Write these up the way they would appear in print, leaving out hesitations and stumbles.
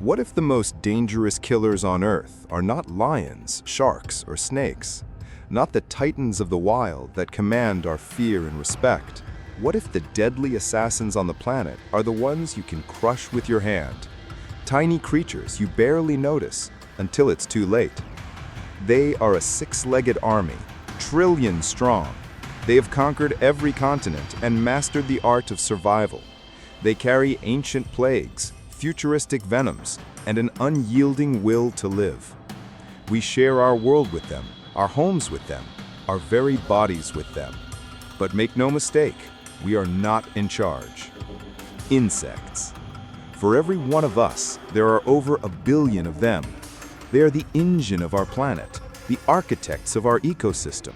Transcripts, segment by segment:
What if the most dangerous killers on Earth are not lions, sharks, or snakes? Not the titans of the wild that command our fear and respect? What if the deadly assassins on the planet are the ones you can crush with your hand? Tiny creatures you barely notice until it's too late. They are a six-legged army, trillions strong. They have conquered every continent and mastered the art of survival. They carry ancient plagues, futuristic venoms, and an unyielding will to live. We share our world with them, our homes with them, our very bodies with them. But make no mistake, we are not in charge. Insects. For every one of us, there are over 1 billion of them. They are the engine of our planet, the architects of our ecosystem.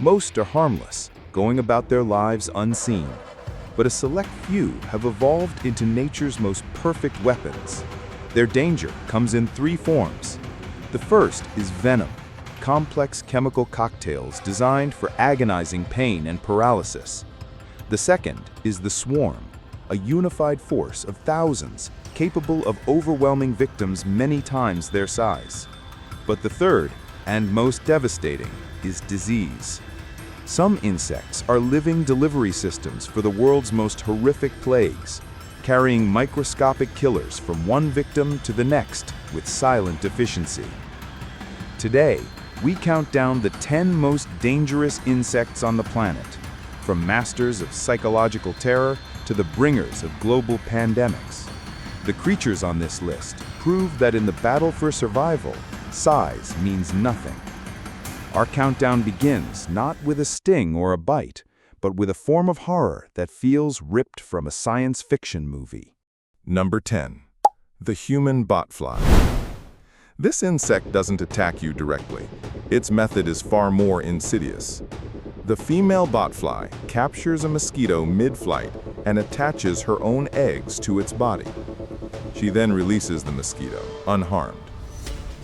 Most are harmless, going about their lives unseen. But a select few have evolved into nature's most perfect weapons. Their danger comes in 3 forms. The first is venom, complex chemical cocktails designed for agonizing pain and paralysis. The second is the swarm, a unified force of thousands capable of overwhelming victims many times their size. But the third, and most devastating, is disease. Some insects are living delivery systems for the world's most horrific plagues, carrying microscopic killers from one victim to the next with silent efficiency. Today, we count down the 10 most dangerous insects on the planet, from masters of psychological terror to the bringers of global pandemics. The creatures on this list prove that in the battle for survival, size means nothing. Our countdown begins not with a sting or a bite, but with a form of horror that feels ripped from a science fiction movie. Number 10. The human botfly. This insect doesn't attack you directly. Its method is far more insidious. The female botfly captures a mosquito mid-flight and attaches her own eggs to its body. She then releases the mosquito, unharmed.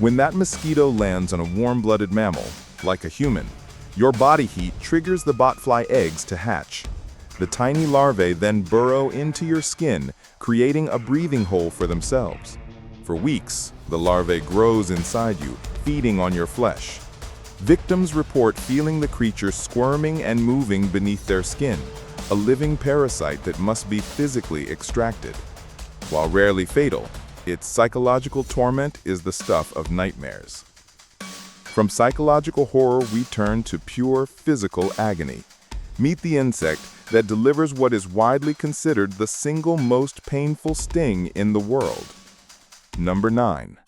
When that mosquito lands on a warm-blooded mammal, like a human, your body heat triggers the botfly eggs to hatch. The tiny larvae then burrow into your skin, creating a breathing hole for themselves. For weeks, the larvae grows inside you, feeding on your flesh. Victims report feeling the creature squirming and moving beneath their skin, a living parasite that must be physically extracted. While rarely fatal, its psychological torment is the stuff of nightmares. From psychological horror, we turn to pure physical agony. Meet the insect that delivers what is widely considered the single most painful sting in the world. Number 9.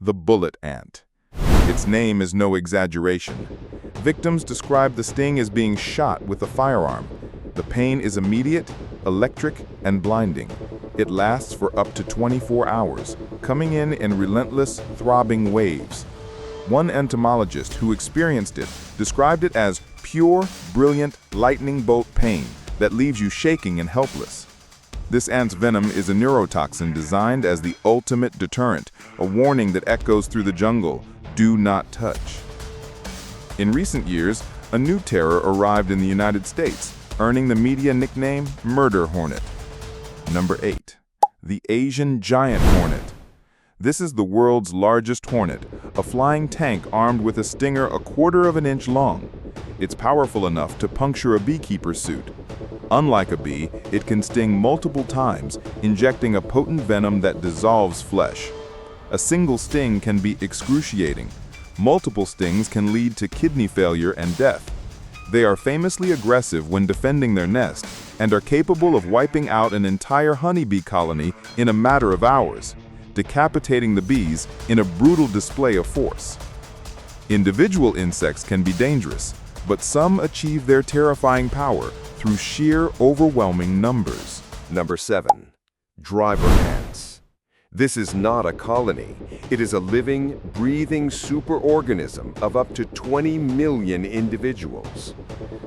The bullet ant. Its name is no exaggeration. Victims describe the sting as being shot with a firearm. The pain is immediate, electric, and blinding. It lasts for up to 24 hours, coming in relentless, throbbing waves. One entomologist who experienced it described it as pure, brilliant, lightning bolt pain that leaves you shaking and helpless. This ant's venom is a neurotoxin designed as the ultimate deterrent, a warning that echoes through the jungle: do not touch. In recent years, a new terror arrived in the United States, earning the media nickname Murder Hornet. Number 8. The Asian giant hornet. This is the world's largest hornet, a flying tank armed with a stinger 1/4 of an inch long. It's powerful enough to puncture a beekeeper's suit. Unlike a bee, it can sting multiple times, injecting a potent venom that dissolves flesh. A single sting can be excruciating. Multiple stings can lead to kidney failure and death. They are famously aggressive when defending their nest and are capable of wiping out an entire honeybee colony in a matter of hours, decapitating the bees in a brutal display of force. Individual insects can be dangerous, but some achieve their terrifying power through sheer, overwhelming numbers. Number 7. Driver ants. This is not a colony. It is a living, breathing superorganism of up to 20 million individuals.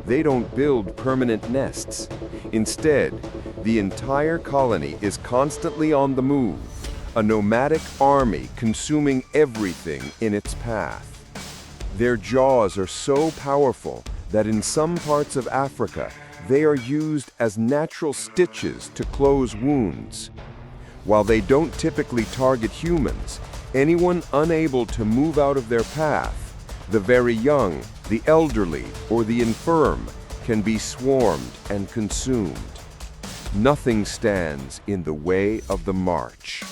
They don't build permanent nests. Instead, the entire colony is constantly on the move, a nomadic army consuming everything in its path. Their jaws are so powerful that in some parts of Africa, they are used as natural stitches to close wounds. While they don't typically target humans, anyone unable to move out of their path, the very young, the elderly, or the infirm, can be swarmed and consumed. Nothing stands in the way of the march.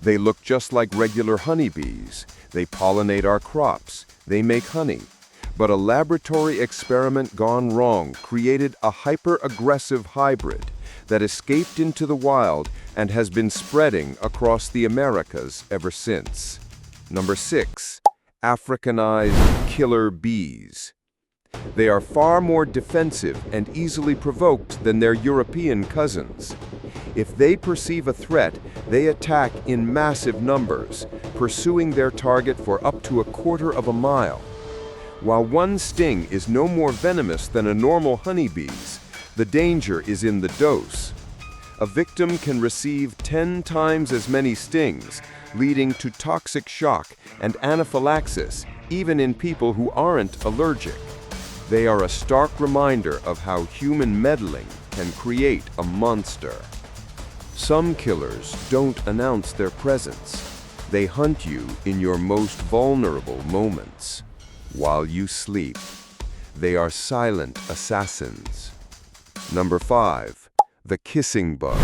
They look just like regular honeybees. They pollinate our crops. They make honey. But a laboratory experiment gone wrong created a hyper-aggressive hybrid that escaped into the wild and has been spreading across the Americas ever since. Number 6. Africanized killer bees. They are far more defensive and easily provoked than their European cousins. If they perceive a threat, they attack in massive numbers, pursuing their target for up to a quarter of a mile. While one sting is no more venomous than a normal honeybee's, the danger is in the dose. A victim can receive 10 times as many stings, leading to toxic shock and anaphylaxis, even in people who aren't allergic. They are a stark reminder of how human meddling can create a monster. Some killers don't announce their presence. They hunt you in your most vulnerable moments. While you sleep, they are silent assassins. Number 5. The kissing bug.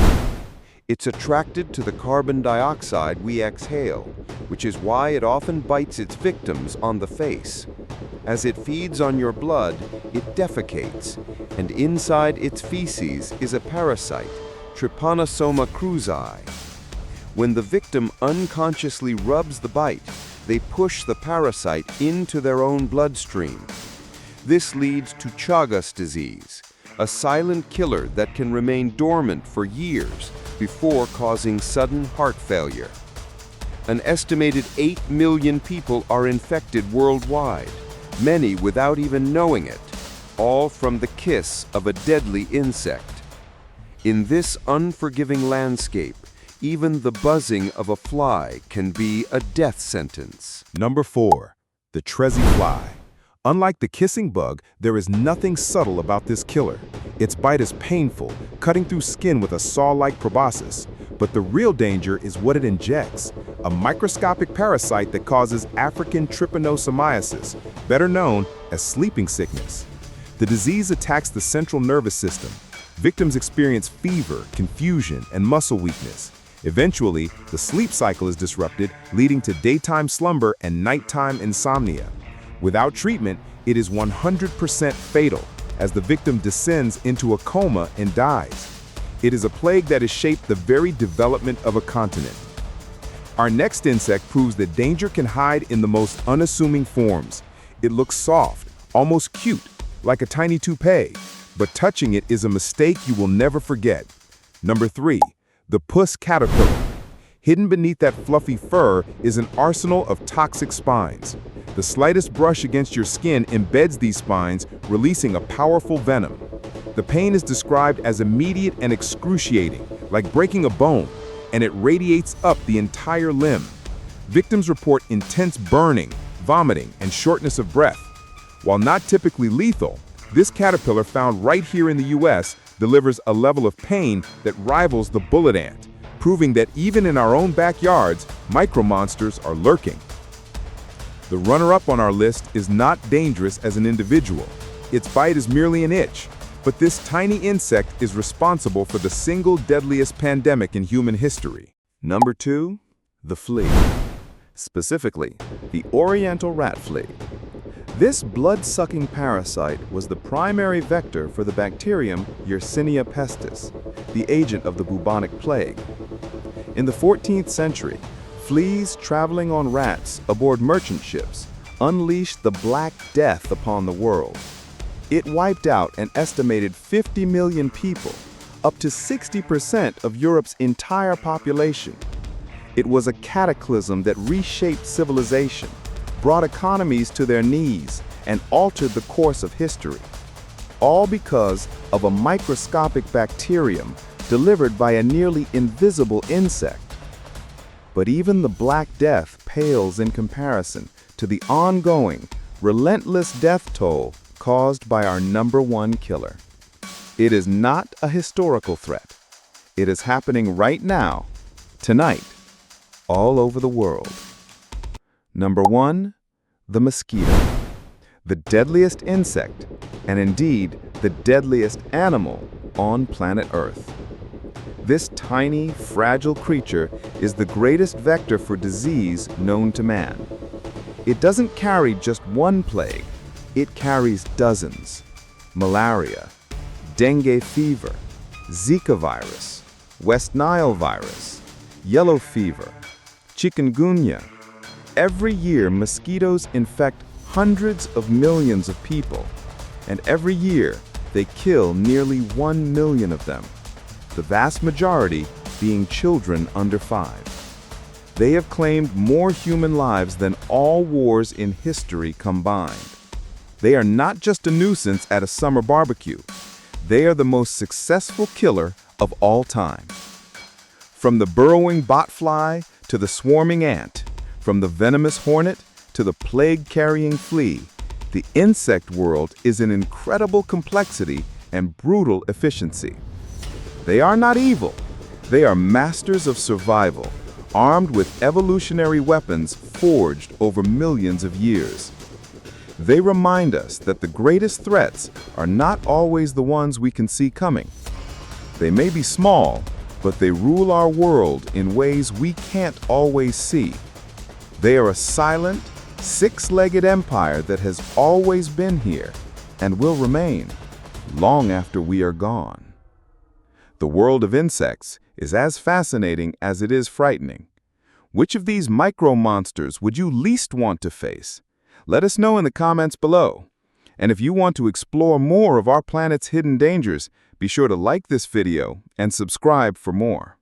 It's attracted to the carbon dioxide we exhale, which is why it often bites its victims on the face. As it feeds on your blood, it defecates, and inside its feces is a parasite, Trypanosoma cruzi. When the victim unconsciously rubs the bite, they push the parasite into their own bloodstream. This leads to Chagas disease, a silent killer that can remain dormant for years before causing sudden heart failure. An estimated 8 million people are infected worldwide, many without even knowing it, all from the kiss of a deadly insect. In this unforgiving landscape, even the buzzing of a fly can be a death sentence. Number 4. The Trezzy fly. Unlike the kissing bug, there is nothing subtle about this killer. Its bite is painful, cutting through skin with a saw-like proboscis. But the real danger is what it injects, a microscopic parasite that causes African trypanosomiasis, better known as sleeping sickness. The disease attacks the central nervous system. Victims experience fever, confusion, and muscle weakness. Eventually, the sleep cycle is disrupted, leading to daytime slumber and nighttime insomnia. Without treatment, it is 100% fatal, as the victim descends into a coma and dies. It is a plague that has shaped the very development of a continent. Our next insect proves that danger can hide in the most unassuming forms. It looks soft, almost cute, like a tiny toupee, but touching it is a mistake you will never forget. Number 3. The puss caterpillar. Hidden beneath that fluffy fur is an arsenal of toxic spines. The slightest brush against your skin embeds these spines, releasing a powerful venom. The pain is described as immediate and excruciating, like breaking a bone, and it radiates up the entire limb. Victims report intense burning, vomiting, and shortness of breath. While not typically lethal, this caterpillar found right here in the US delivers a level of pain that rivals the bullet ant, proving that even in our own backyards, micromonsters are lurking. The runner-up on our list is not dangerous as an individual. Its bite is merely an itch, but this tiny insect is responsible for the single deadliest pandemic in human history. Number 2, the flea. Specifically, the oriental rat flea. This blood-sucking parasite was the primary vector for the bacterium Yersinia pestis, the agent of the bubonic plague. In the 14th century, fleas traveling on rats aboard merchant ships unleashed the Black Death upon the world. It wiped out an estimated 50 million people, up to 60% of Europe's entire population. It was a cataclysm that reshaped civilization, brought economies to their knees, and altered the course of history. All because of a microscopic bacterium delivered by a nearly invisible insect. But even the Black Death pales in comparison to the ongoing, relentless death toll caused by our number 1 killer. It is not a historical threat. It is happening right now, Tonight, all over the world. Number 1, the mosquito. The deadliest insect, and indeed the deadliest animal on planet Earth. This tiny, fragile creature is the greatest vector for disease known to man. It doesn't carry just one plague, it carries dozens. Malaria, dengue fever, Zika virus, West Nile virus, yellow fever, chikungunya. Every year, mosquitoes infect hundreds of millions of people, and every year they kill nearly 1 million of them, the vast majority being children under 5. They have claimed more human lives than all wars in history combined. They are not just a nuisance at a summer barbecue. They are the most successful killer of all time. From the burrowing botfly to the swarming ant, from the venomous hornet to the plague-carrying flea, the insect world is an incredible complexity and brutal efficiency. They are not evil. They are masters of survival, armed with evolutionary weapons forged over millions of years. They remind us that the greatest threats are not always the ones we can see coming. They may be small, but they rule our world in ways we can't always see. They are a silent, six-legged empire that has always been here and will remain long after we are gone. The world of insects is as fascinating as it is frightening. Which of these micro-monsters would you least want to face? Let us know in the comments below. And if you want to explore more of our planet's hidden dangers, be sure to like this video and subscribe for more.